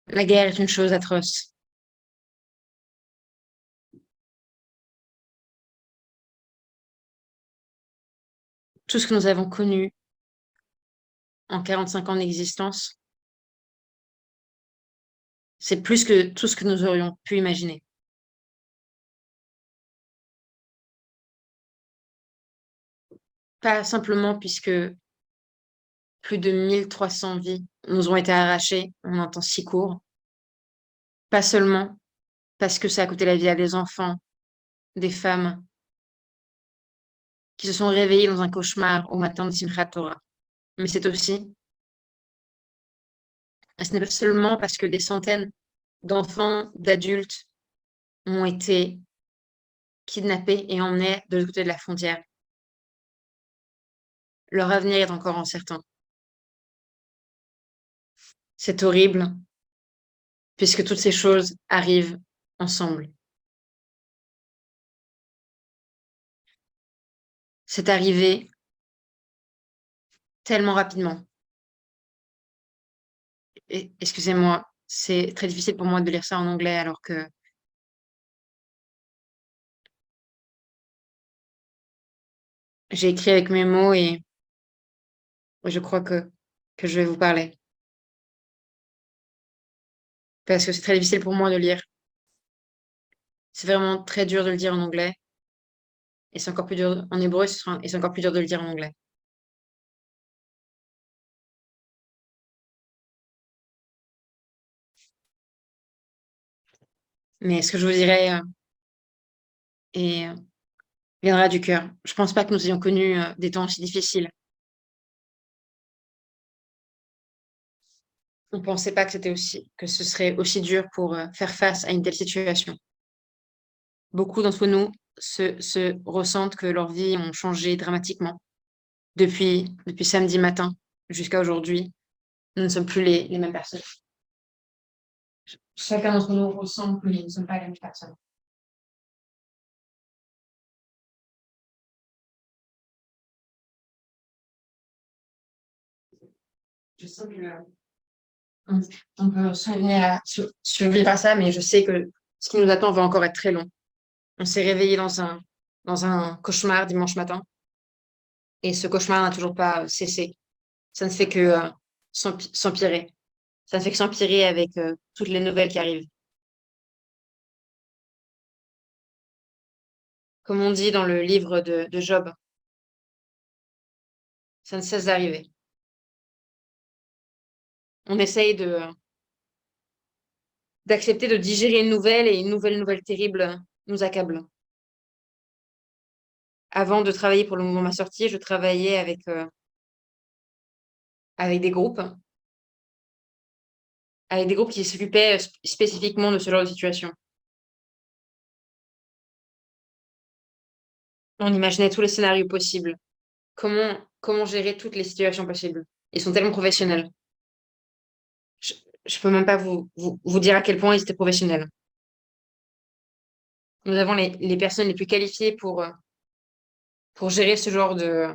La guerre est une chose atroce. Tout ce que nous avons connu en 45 ans d'existence, c'est plus que tout ce que nous aurions pu imaginer. Pas simplement puisque plus de 1300 vies nous ont été arrachées en un temps si court. Pas seulement parce que ça a coûté la vie à des enfants, des femmes qui se sont réveillées dans un cauchemar au matin de Simchat Torah. Mais c'est aussi, ce n'est pas seulement parce que des centaines d'enfants, d'adultes ont été kidnappés et emmenés de l'autre côté de la frontière. Leur avenir est encore incertain. C'est horrible puisque toutes ces choses arrivent ensemble. C'est arrivé tellement rapidement. Et, excusez-moi, c'est très difficile pour moi de lire ça en anglais alors que j'ai écrit avec mes mots et je crois que je vais vous parler. Parce que c'est très difficile pour moi de lire. C'est vraiment très dur de le dire en anglais. Et c'est encore plus dur en hébreu, et c'est encore plus dur de le dire en anglais. Mais ce que je vous dirai et, viendra du cœur. Je pense pas que nous ayons connu des temps aussi difficiles. On pensait pas que que ce serait aussi dur pour faire face à une telle situation. Beaucoup d'entre nous se ressentent que leurs vies ont changé dramatiquement depuis samedi matin jusqu'à aujourd'hui. Nous ne sommes plus les mêmes personnes. Chacun d'entre nous ressent que nous ne sommes pas les mêmes personnes. Je sais que on, on peut survivre à ça, mais je sais que ce qui nous attend va encore être très long. On s'est réveillé dans un cauchemar dimanche matin et ce cauchemar n'a toujours pas cessé. Ça ne fait que s'empirer. Ça ne fait que s'empirer avec toutes les nouvelles qui arrivent. Comme on dit dans le livre de Job, ça ne cesse d'arriver. On essaye d'accepter de digérer une nouvelle et une nouvelle terrible nous accable. Avant de travailler pour le mouvement Ma Sortie, je travaillais avec des groupes qui s'occupaient spécifiquement de ce genre de situation. On imaginait tous les scénarios possibles. Comment gérer toutes les situations possibles. Ils sont tellement professionnels. Je, je peux même pas vous dire à quel point ils étaient professionnels. Nous avons les personnes les plus qualifiées pour gérer ce genre de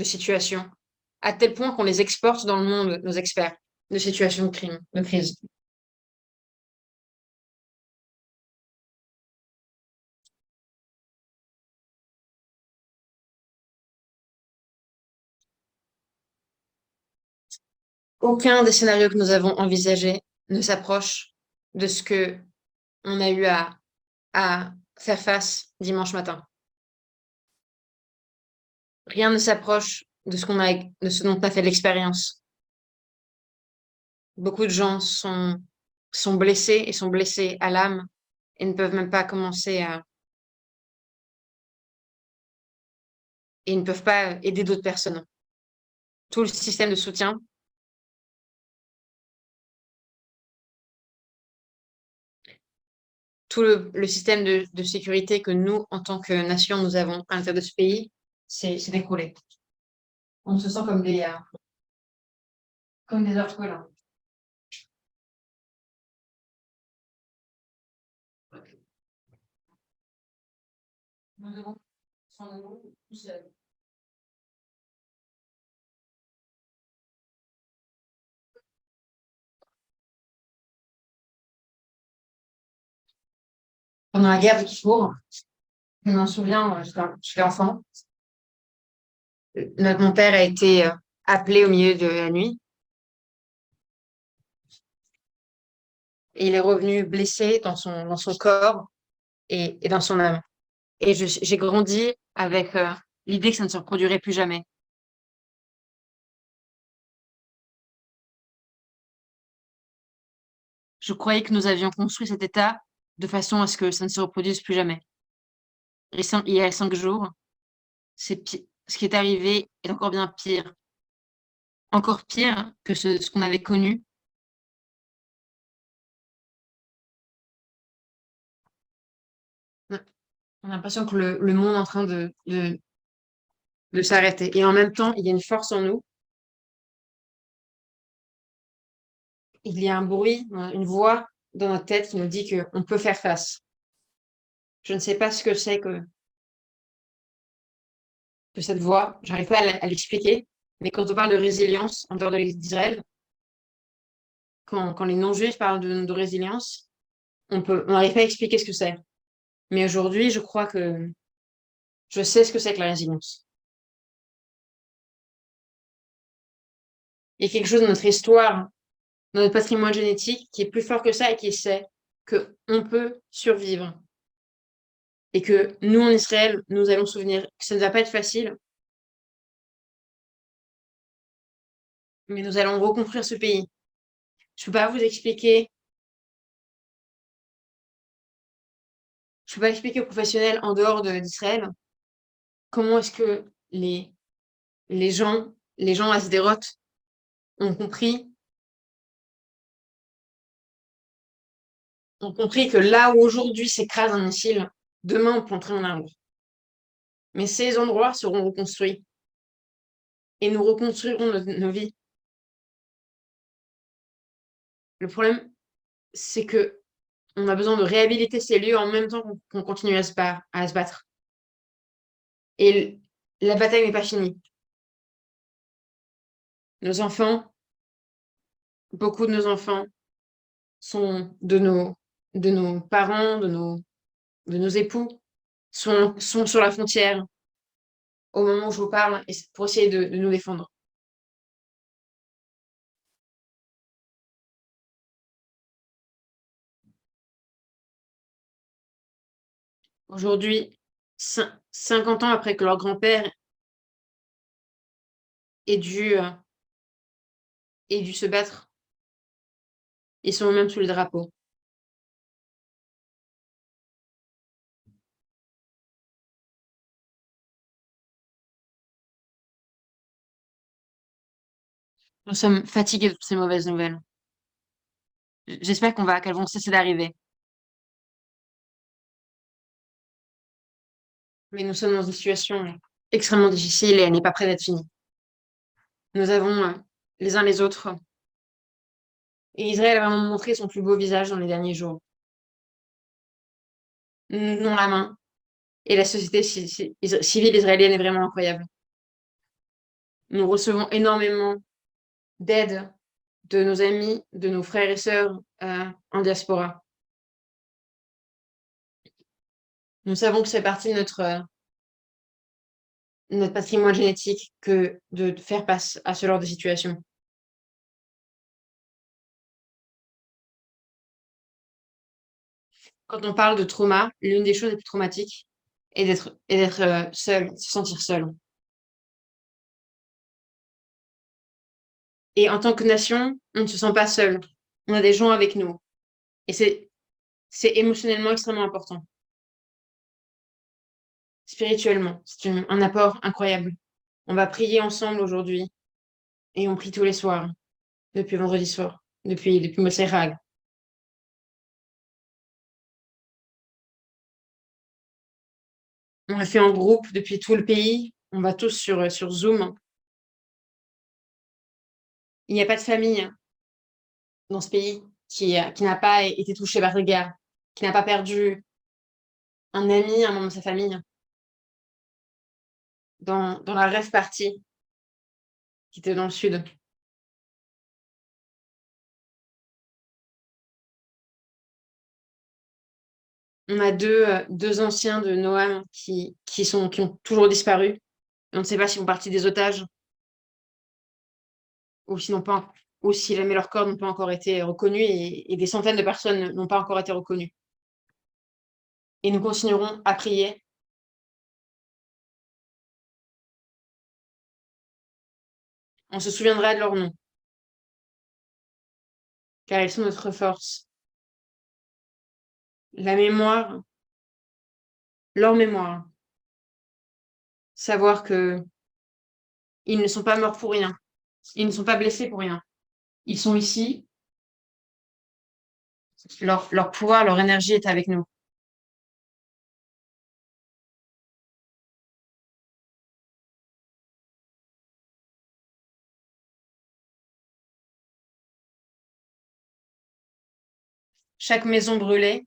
situation, à tel point qu'on les exporte dans le monde, nos experts, de situations de crime, de crise. Aucun des scénarios que nous avons envisagés ne s'approche de ce que on a eu à faire face dimanche matin. Rien ne s'approche de ce dont on a fait l'expérience. Beaucoup de gens sont blessés et sont blessés à l'âme et ne peuvent même pas et ne peuvent pas aider d'autres personnes. Tout le système de soutien, tout le système de sécurité que nous, en tant que nation, nous avons à l'intérieur de ce pays, c'est écroulé. On se sent comme des orphelins. Nous devons prendre nous tout seuls. pendant la guerre de Kippour. Je m'en souviens, j'étais enfant. Mon père a été appelé au milieu de la nuit et il est revenu blessé dans son corps et dans son âme. Et j'ai grandi avec l'idée que ça ne se reproduirait plus jamais. Je croyais que nous avions construit cet état de façon à ce que ça ne se reproduise plus jamais. Et il y a 5 jours, ce qui est arrivé est encore bien pire. Encore pire que ce qu'on avait connu. On a l'impression que le monde est en train de s'arrêter. Et en même temps, il y a une force en nous. Il y a un bruit, une voix dans notre tête qui nous dit qu'on peut faire face. Je ne sais pas ce que c'est que cette voix. J'arrive pas à l'expliquer. Mais quand on parle de résilience en dehors d'Israël, quand les non-juifs parlent de résilience, on n'arrive pas à expliquer ce que c'est. Mais aujourd'hui, je crois que je sais ce que c'est que la résilience. Il y a quelque chose dans notre histoire, dans notre patrimoine génétique, qui est plus fort que ça et qui sait qu'on peut survivre. Et que nous, en Israël, nous allons souvenir que ça ne va pas être facile, mais nous allons reconstruire ce pays. Je peux pas vous expliquer, je peux pas expliquer aux professionnels en dehors d'Israël comment est-ce que les gens à Sderot ont compris que là où aujourd'hui s'écrase un missile, demain on planterait un arbre. Mais ces endroits seront reconstruits et nous reconstruirons nos vies. Le problème, c'est que on a besoin de réhabiliter ces lieux en même temps qu'on continue à se battre. Et la bataille n'est pas finie. Nos enfants, beaucoup de nos enfants sont de nos parents, de nos époux, sont sur la frontière au moment où je vous parle et pour essayer de nous défendre. Aujourd'hui, 50 ans après que leur grand-père ait ait dû se battre, ils sont même sous le drapeau. Nous sommes fatigués de toutes ces mauvaises nouvelles. J'espère qu'elles vont cesser d'arriver. Mais nous sommes dans une situation extrêmement difficile et elle n'est pas prête d'être finie. Nous avons les uns les autres. Et Israël a vraiment montré son plus beau visage dans les derniers jours. Nous donnons la main. Et la société civile israélienne est vraiment incroyable. Nous recevons énormément d'aide de nos amis, de nos frères et sœurs en diaspora. Nous savons que c'est partie de notre patrimoine génétique que de faire face à ce genre de situation. Quand on parle de trauma, l'une des choses les plus traumatiques est d'être seul, de se sentir seul. Et en tant que nation, on ne se sent pas seul. On a des gens avec nous. Et c'est émotionnellement extrêmement important. Spirituellement, c'est un apport incroyable. On va prier ensemble aujourd'hui et on prie tous les soirs, depuis vendredi soir, depuis Mossé Rag. On le fait en groupe depuis tout le pays. On va tous sur Zoom. Il n'y a pas de famille dans ce pays qui n'a pas été touchée par la guerre, qui n'a pas perdu un ami, un membre de sa famille dans la rêve partie qui était dans le sud. On a deux anciens de Noam qui ont toujours disparu. Et on ne sait pas s'ils font partie des otages ou s'ils n'ont pas, ou si jamais leurs corps n'ont pas encore été reconnus et des centaines de personnes n'ont pas encore été reconnues. Et nous continuerons à prier. On se souviendra de leur nom, car ils sont notre force. La mémoire, leur mémoire. Savoir que ils ne sont pas morts pour rien. Ils ne sont pas blessés pour rien. Ils sont ici. Leur pouvoir, leur énergie est avec nous. Chaque maison brûlée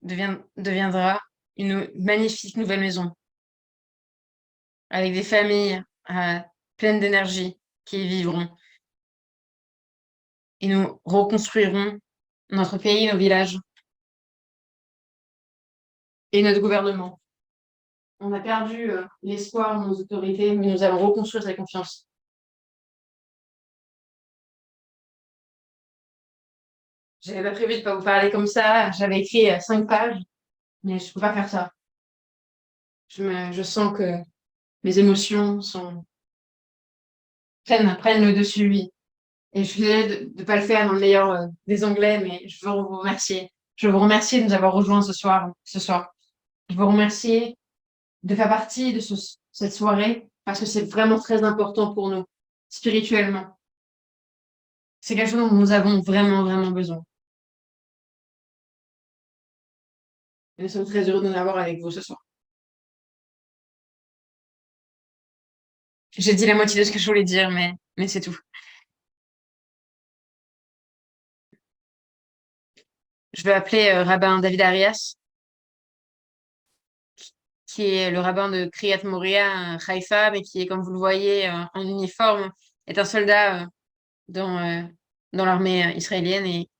deviendra une magnifique nouvelle maison, avec des familles pleines d'énergie qui y vivront. Et nous reconstruirons notre pays, nos villages et notre gouvernement. On a perdu l'espoir en nos autorités, mais nous allons reconstruire cette confiance. J'avais pas prévu de pas vous parler comme ça. J'avais écrit 5 pages, mais je peux pas faire ça. Je sens que mes émotions prennent le dessus, oui. Et je suis désolée de ne pas le faire dans le meilleur des anglais, mais je veux vous remercier. Je veux vous remercier de nous avoir rejoints ce soir. Je veux vous remercier de faire partie de cette soirée parce que c'est vraiment très important pour nous, spirituellement. C'est quelque chose dont nous avons vraiment, vraiment besoin. Et nous sommes très heureux de nous avoir avec vous ce soir. J'ai dit la moitié de ce que je voulais dire, mais c'est tout. Je vais appeler rabbin David Arias, qui est le rabbin de Kriyat Moria, Haïfa, mais qui est, comme vous le voyez, en uniforme, est un soldat dans, euh, dans l'armée israélienne et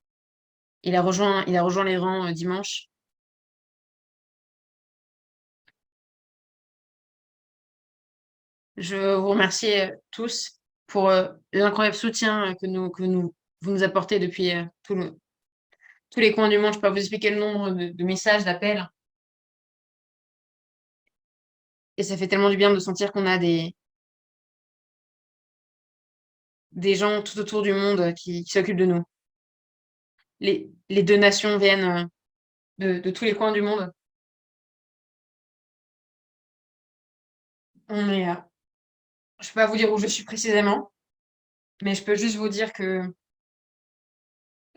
il a rejoint les rangs dimanche. Je vous remercie tous pour l'incroyable soutien vous nous apportez depuis tous les coins du monde. Je peux pas vous expliquer le nombre de messages, d'appels. Et ça fait tellement du bien de sentir qu'on a des gens tout autour du monde qui s'occupent de nous. Les deux nations viennent de tous les coins du monde. On est, je peux pas vous dire où je suis précisément, mais je peux juste vous dire que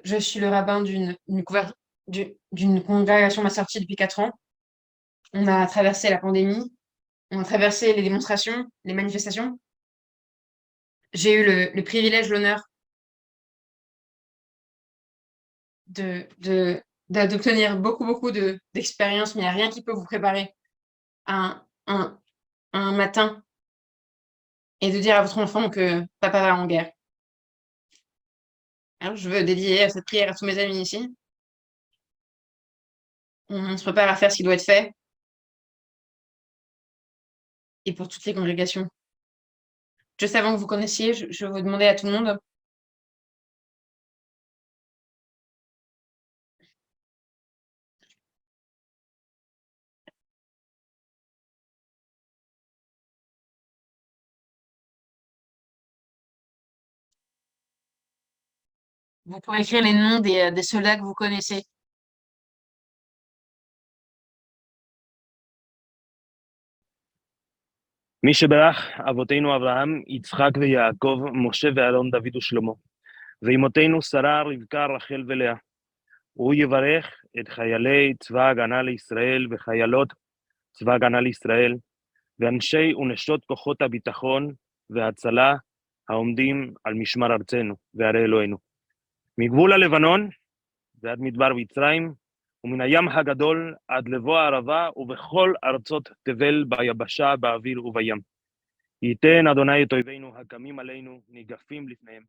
je suis le rabbin d'une congrégation Masorti depuis 4 ans. On a traversé la pandémie, on a traversé les démonstrations, les manifestations. J'ai eu le privilège, l'honneur d'obtenir beaucoup, beaucoup d'expérience, mais il n'y a rien qui peut vous préparer à un matin et de dire à votre enfant que papa va en guerre. Alors, je veux dédier cette prière à tous mes amis ici. On se prépare à faire ce qui doit être fait et pour toutes les congrégations. Juste avant que vous connaissiez, je vais vous demander à tout le monde. Vous pouvez écrire les noms des soldats que vous connaissez. מי שברך אבותינו אברהם, יצחק ויעקב, משה ואהרון, דוד ושלמה. ואימותינו שרה, רבקה, רחל ולאה. הוא יברך את חיילי צבא ההגנה לישראל וחיילות צבא ההגנה לישראל, ואנשי ונשות כוחות הביטחון וההצלה העומדים על משמר ארצנו וערי אלוהינו. מגבול הלבנון ועד מדבר מצרים, ומן הים הגדול עד לבוא הערבה, ובכל ארצות תבל ביבשה, באוויר ובים. ייתן אדוני את אויבינו הקמים עלינו ניגפים לפניהם.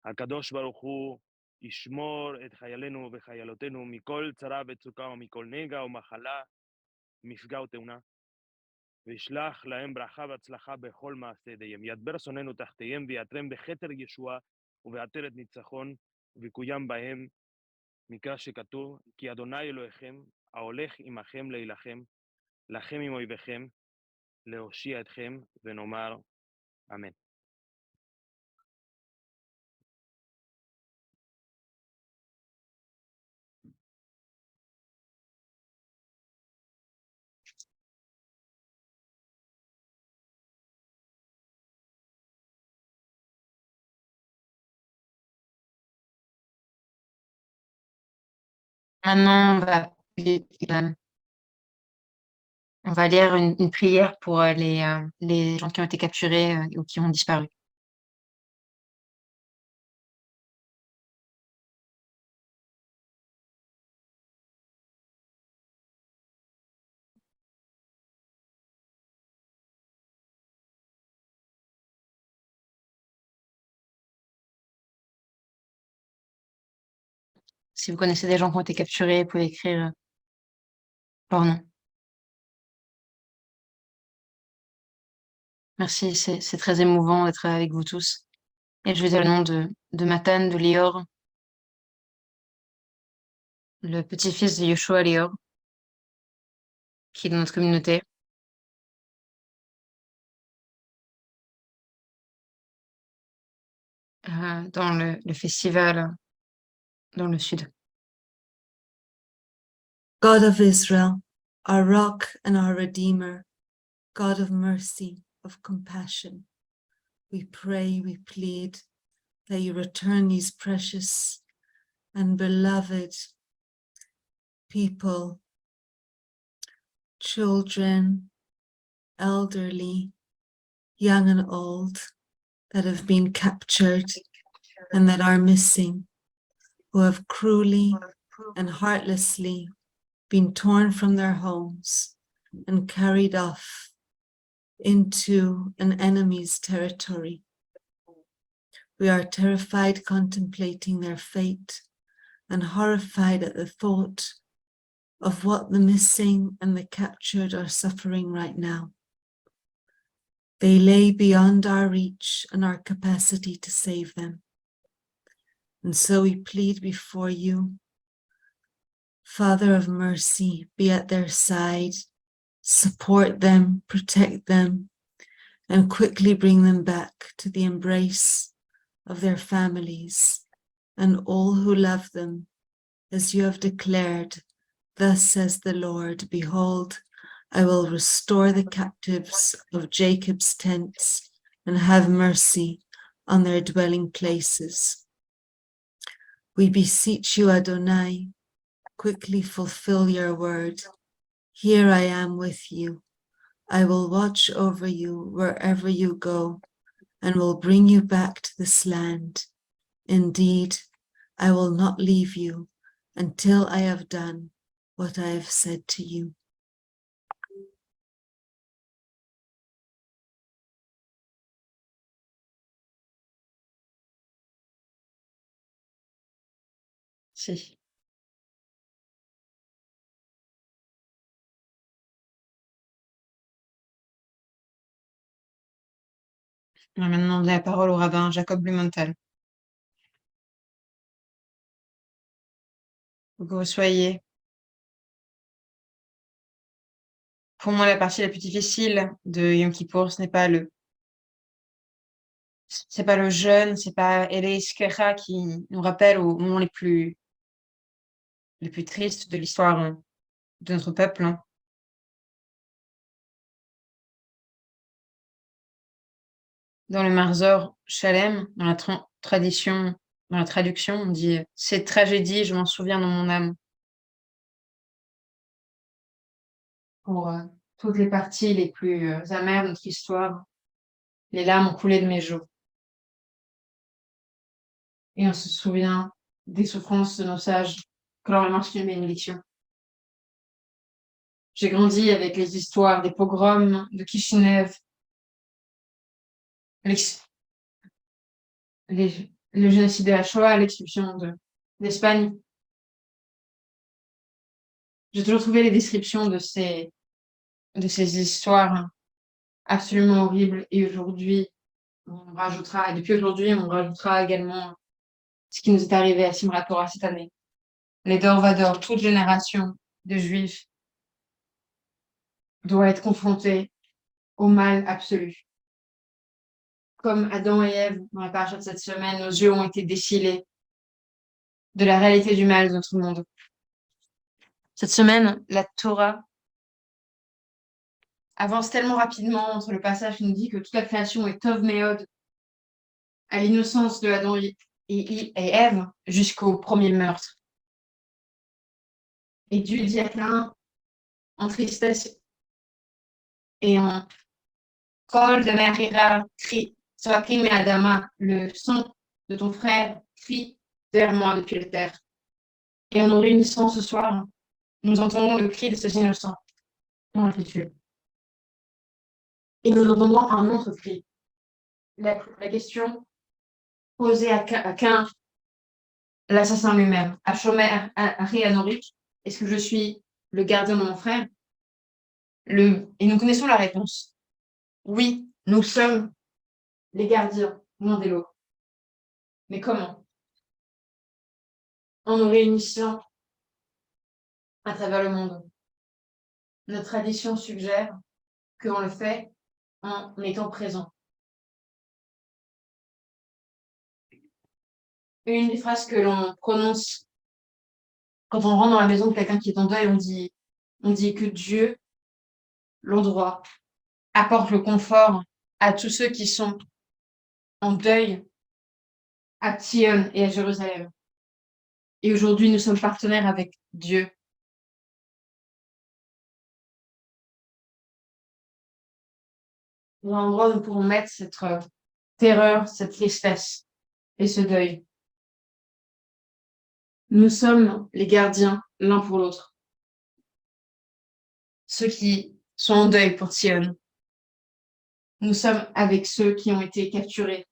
הקדוש ברוך הוא ישמור את חיילינו וחיילותינו מכל צרה וצוקה ומכל נגע ומחלה, מפגע ותאונה, וישלח להם ברכה והצלחה בכל מעשה ידיהם. ידבר שונאינו תחתיהם ויעטרם בכתר ישועה ובעטרת ניצחון, ויקוים בהם מקרא שכתוב, כי אדוני אלוהיכם ההולך עמכם להילחם, לכם עם אויביכם, להושיע אתכם, ונאמר אמן. Maintenant, on va lire une prière pour les gens qui ont été capturés ou qui ont disparu. Si vous connaissez des gens qui ont été capturés, vous pouvez écrire leur nom. Merci, c'est très émouvant d'être avec vous tous. Et je vais dire le nom de Mathan, de Lior, le petit-fils de Yoshua Lior, qui est dans notre communauté. Dans le festival dans le sud. God of Israel, our rock and our redeemer, God of mercy, of compassion, we pray, we plead that you return these precious and beloved people, children, elderly, young and old, that have been captured and that are missing, who have cruelly and heartlessly been torn from their homes and carried off into an enemy's territory. We are terrified contemplating their fate and horrified at the thought of what the missing and the captured are suffering right now. They lay beyond our reach and our capacity to save them. And so we plead before you, Father of mercy, be at their side, support them, protect them, and quickly bring them back to the embrace of their families and all who love them, as you have declared, thus says the Lord, behold, I will restore the captives of Jacob's tents and have mercy on their dwelling places. We beseech you, Adonai, quickly fulfill your word. Here I am with you. I will watch over you wherever you go and will bring you back to this land. Indeed, I will not leave you until I have done what I have said to you. Si. On va maintenant donner la parole au rabbin Jacob Blumenthal. Où que vous soyez. Pour moi, la partie la plus difficile de Yom Kippour, c'est pas le jeûne, c'est pas Elei Iskecha qui nous rappelle aux moments les plus tristes de l'histoire de notre peuple. Hein. Dans le Marzor Shalem, dans la tradition, dans la traduction, on dit « Cette tragédie, je m'en souviens dans mon âme ». Pour toutes les parties les plus amères de notre histoire, les larmes ont coulé de mes joues. Et on se souvient des souffrances de nos sages que leur marche une bénédiction. J'ai grandi avec les histoires des pogroms de Kishinev, le génocide de la Shoah, l'expulsion d'Espagne. J'ai toujours trouvé les descriptions de ces histoires absolument horribles. Et aujourd'hui, et depuis aujourd'hui, on rajoutera également ce qui nous est arrivé à Simrat Torah cette année. Les Dor Vador, toute génération de Juifs doit être confrontée au mal absolu. Comme Adam et Ève, dans la paracha de cette semaine, nos yeux ont été déchilés de la réalité du mal de notre monde. Cette semaine, la Torah avance tellement rapidement entre le passage qui nous dit que toute la création est Tov Meod, à l'innocence de Adam et Ève, jusqu'au premier meurtre. Et Dieu dit à Caïn, en tristesse et en Kol de Merira, crie, Srakim et Adama, le son de ton frère crie vers moi depuis la terre. Et en nous réunissant ce soir, nous entendons le cri de ces innocents dans l'amplitude. Et nous entendons un autre cri. La question posée à Caïn, l'assassin lui-même, à Shomer, à Anorik, est-ce que je suis le gardien de mon frère? Et nous connaissons la réponse. Oui, nous sommes les gardiens l'un de l'autre. Mais comment? En nous réunissant à travers le monde. Notre tradition suggère qu'on le fait en étant présent. Une des phrases que l'on prononce quand on rentre dans la maison de quelqu'un qui est en deuil, on dit que Dieu, l'endroit, apporte le confort à tous ceux qui sont en deuil à Sion et à Jérusalem. Et aujourd'hui, nous sommes partenaires avec Dieu. Dans l'endroit où nous pourrons mettre cette terreur, cette tristesse et ce deuil. Nous sommes les gardiens l'un pour l'autre. Ceux qui sont en deuil pour Sion. Nous sommes avec ceux qui ont été capturés.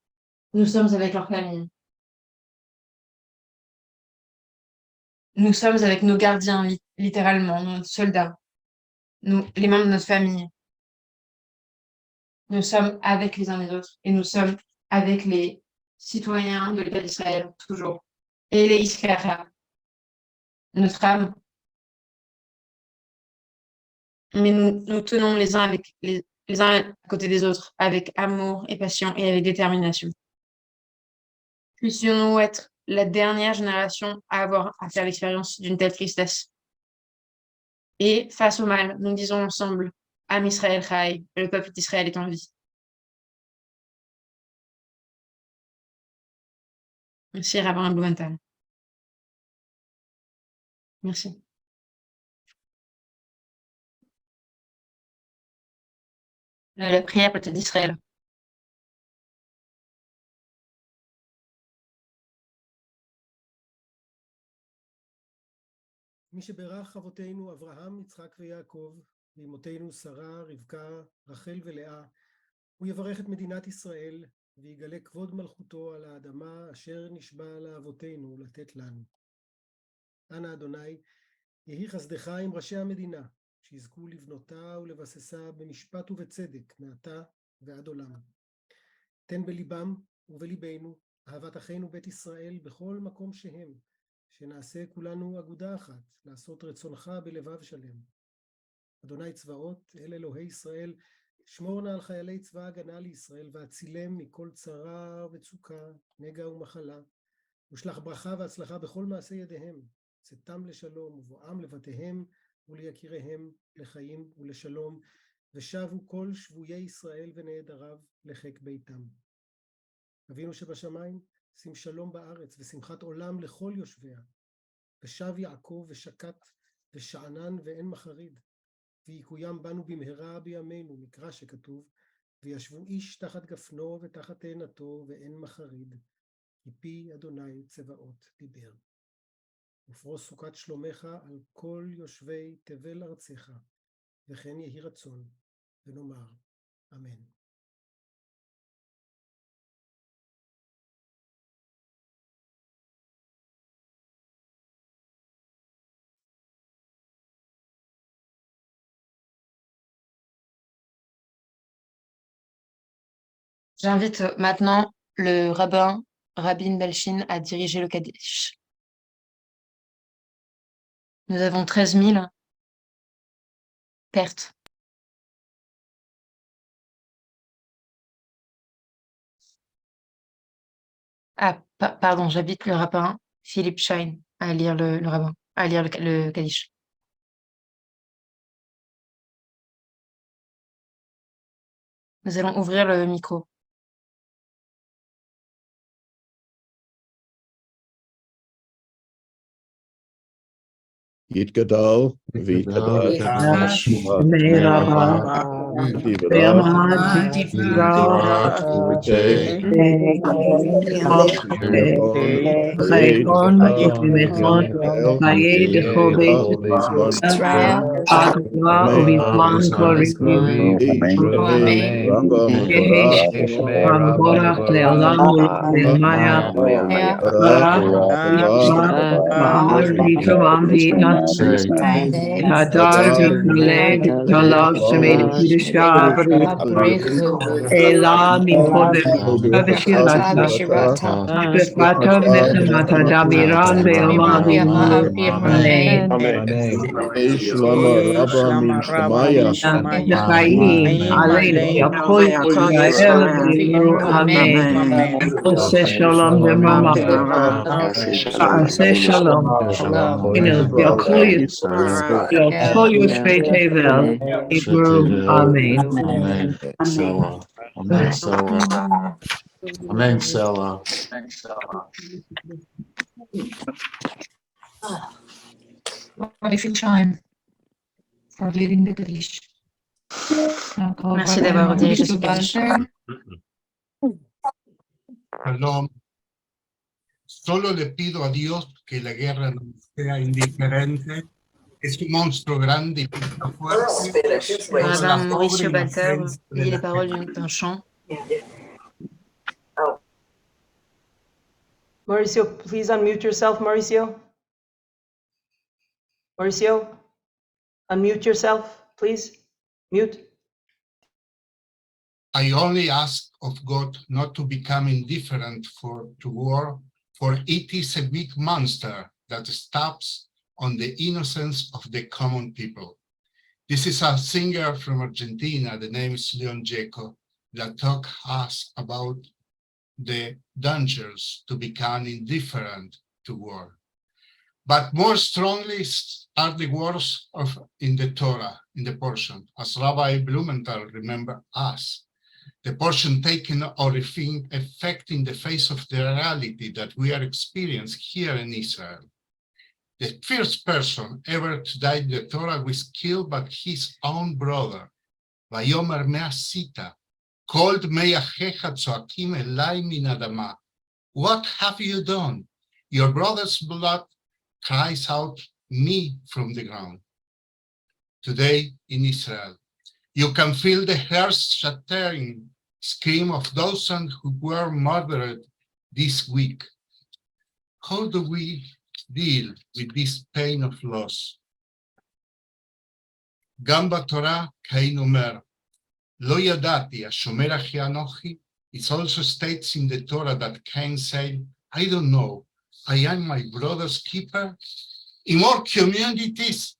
Nous sommes avec leur famille. Nous sommes avec nos gardiens, littéralement, nos soldats, les membres de notre famille. Nous sommes avec les uns les autres et nous sommes avec les citoyens de l'État d'Israël, toujours. Et les Iskara, notre âme. Mais nous tenons les uns avec les uns à côté des autres, avec amour et passion et avec détermination. Puissions-nous être la dernière génération à avoir à faire l'expérience d'une telle tristesse. Et face au mal, nous disons ensemble, Am Israël Chai, le peuple d'Israël est en vie. Merci, Rabbin Blumenthal. Merci. La prière peut-être d'Israël. מי שברך אבותינו אברהם, יצחק ויעקב, ואמותינו שרה, רבקה, רחל ולאה, הוא יברך את מדינת ישראל, ויגלה כבוד מלכותו על האדמה אשר נשבע לאבותינו לתת לנו. אנא אדוני, יהי חסדך עם ראשי המדינה, שיזכו לבנותה ולבססה במשפט ובצדק מעתה ועד עולם. תן בליבם ובליבנו אהבת אחינו בית ישראל בכל מקום שהם, שנעשה כולנו אגודה אחת, לעשות רצונך בלבב שלם. אדוני צבאות, אל אלוהי ישראל, שמור נא על חיילי צבא הגנה לישראל, והצילם מכל צרה וצוקה, נגע ומחלה, ושלח ברכה והצלחה בכל מעשה ידיהם, צאתם לשלום ובואם לבתיהם וליקיריהם, לחיים ולשלום, ושבו כל שבויי ישראל ונעדריו לחיק ביתם. אבינו שבשמיים, שים שלום בארץ ושמחת עולם לכל יושביה. ושב יעקב ושקט ושענן ואין מחריד. ויקוים בנו במהרה בימינו, מקרא שכתוב, וישבו איש תחת גפנו ותחת תאנתו ואין מחריד. כי פי אדוני צבאות דיבר. ופרוס סוכת שלומך על כל יושבי תבל ארצך, וכן יהי רצון, ונאמר אמן. J'invite maintenant le rabbin Belchin à diriger le Kaddish. Nous avons 13 000 pertes. Ah, pardon, j'invite le rabbin Philippe Schein à lire le rabbin, à lire le Kaddish. Nous allons ouvrir le micro. יתגדל ויתהדר שמו Hadar v'Khaled, Jalav Shemed Kiddushah, Elah Mikodem, Avishirata, Befatav Nechemata Damiran Be'olam Amen. Shlama Rabba min Shemaya Chaim, Aleinu, Yaakov, Israel, V'Yimru, Amen. Ose Shalom Demama, Ase Shalom, Yaakov Yosfei Tevel, Hebrew, Amen. Selah. Amen. Selah. Amen. Selah. Merci d'avoir dirigé ce Kaddish. Perdón. Solo le pido a Dios que la guerra no sea indiferente. Es un monstruo grande y fuerte. Madame Mauricio Balter lit les paroles d'un chant. Mauricio, please unmute yourself, Mauricio. Mauricio, unmute yourself, please. Mute. I only ask of God not to become indifferent to war, for it is a big monster that stabs on the innocence of the common people. This is a singer from Argentina, the name is Leon Gieco, that talk us about the dangers to become indifferent to war. But more strongly are the words in the Torah, in the portion, as Rabbi Blumenthal remember us. The portion taken or effect in the face of the reality that we are experiencing here in Israel. The first person ever to die in the Torah was killed by his own brother. Vayomer me'asita, called me'achecha tzoakim elai min adama. What have you done? Your brother's blood cries out me from the ground. Today in Israel, you can feel the heart-shattering scream of thousands who were murdered this week. How do we deal with this pain of loss? גם בתורה קין אומר, לא ידעתי, השומר אחי אנוכי. It also states in the Torah that Cain said, I don't know, I am my brother's keeper. In more communities,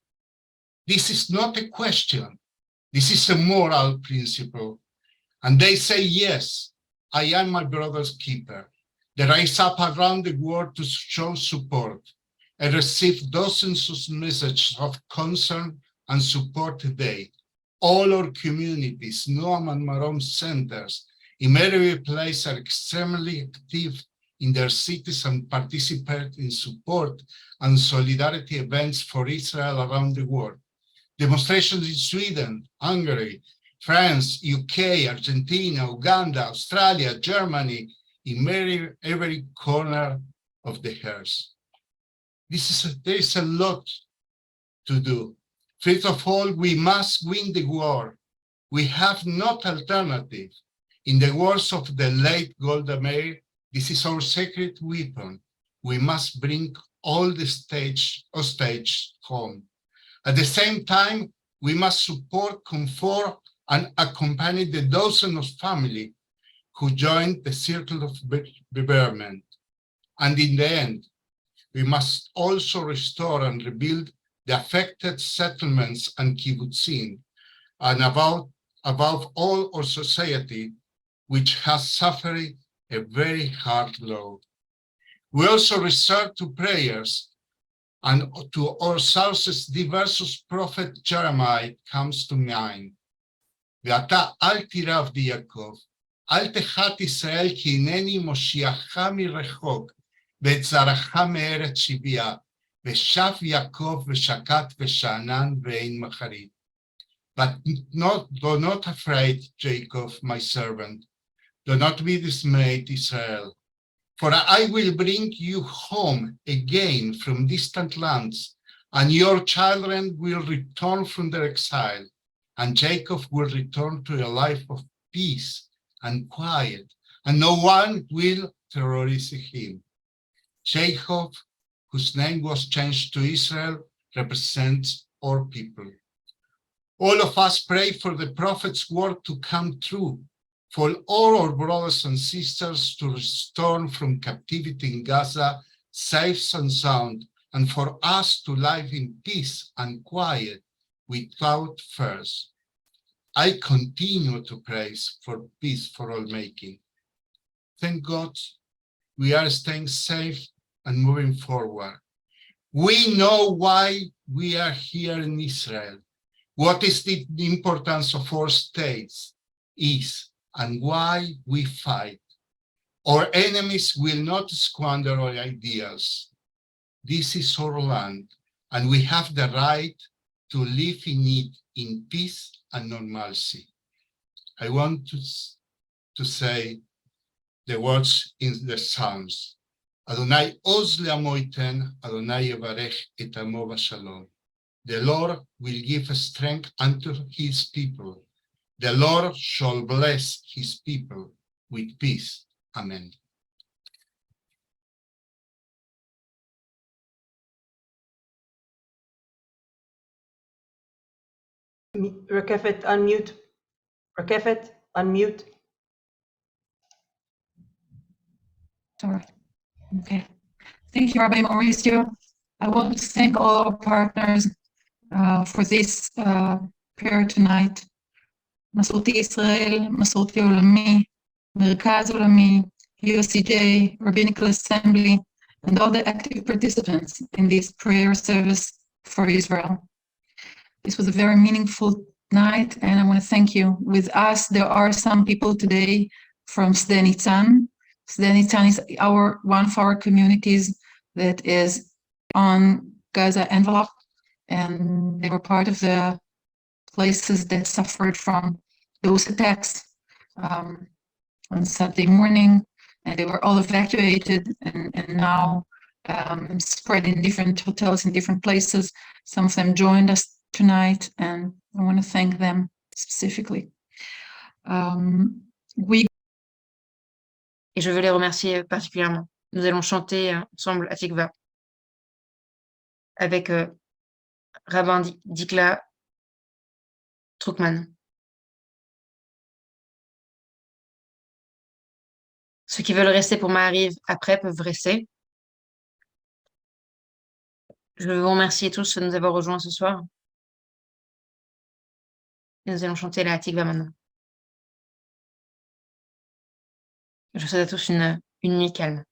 this is not a question. This is a moral principle. And they say, yes, I am my brother's keeper. They rise up around the world to show support and receive dozens of messages of concern and support today. All our communities, Noam and Marom centers, in every place are extremely active in their cities and participate in support and solidarity events for Israel around the world. Demonstrations in Sweden, Hungary, France, UK, Argentina, Uganda, Australia, Germany, in every corner of the earth. There is a lot to do. First of all, we must win the war. We have no alternative. In the words of the late Golda Meir, this is our secret weapon. We must bring all the hostage home. At the same time, we must support, comfort, and accompany the dozens of families who joined the circle of betterment. And in the end, we must also restore and rebuild the affected settlements and kibbutzim, and above all our society, which has suffered a very hard blow. We also resort to prayers and to our sources. Diverse prophet Jeremiah comes to mind. ואתה אל תירא יעקב, אל תחת ישראל, כי הנני מושיעך מרחוק, ואת זרעך מארץ שבייה, ושב יעקב ושקט ושאנן ואין מחריד. But do not afraid, Jacob, my servant. Do not be dismayed, Israel. For I will bring you home again from distant lands, and your children will return from their exile, and Jacob will return to a life of peace and quiet, and no one will terrorize him. Jacob, whose name was changed to Israel, represents our people. All of us pray for the prophet's word to come true, for all our brothers and sisters to return from captivity in Gaza safe and sound, and for us to live in peace and quiet without fears. I continue to praise for peace for all making. Thank God we are staying safe and moving forward. We know why we are here in Israel, what is the importance of our states is, and why we fight. Our enemies will not squander our ideals. This is our land, and we have the right to live in it in peace and normalcy. I want to say the words in the Psalms. Adonai oz le'amo iten, Adonai yevarech et amo v'shalom. The Lord will give strength unto his people. The Lord shall bless his people with peace. Amen. Rakefet, unmute. Rakefet, unmute. Sorry. Okay. Thank you, Rabbi Mauricio. I want to thank all our partners for this prayer tonight. מסורתי ישראל, מסורתי עולמי, מרכז עולמי, USCJ, Rabbinical Assembly, and all the active participants in this prayer service for Israel. This was a very meaningful night, and I want to thank you. With us, there are some people today from Sde Nitzan. Sde Nitzan is one of our communities that is on Gaza envelope, and they were part of the places that suffered from those attacks on Saturday morning, and they were all evacuated and now spread in different hotels in different places. Some of them joined us tonight, and I want to thank them specifically. Et je veux les remercier particulièrement. Nous allons chanter ensemble Atikva avec Rabbin Dikla Trukman. Ceux qui veulent rester pour Ma'ariv après peuvent rester. Je veux vous remercier tous de nous avoir rejoints ce soir. Et nous allons chanter la Atikva maintenant. Je vous souhaite à tous une nuit calme.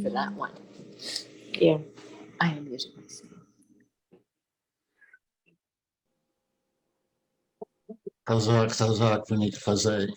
For that one. Yeah. I am using myself. Chazak, chazak, v'nitchazek.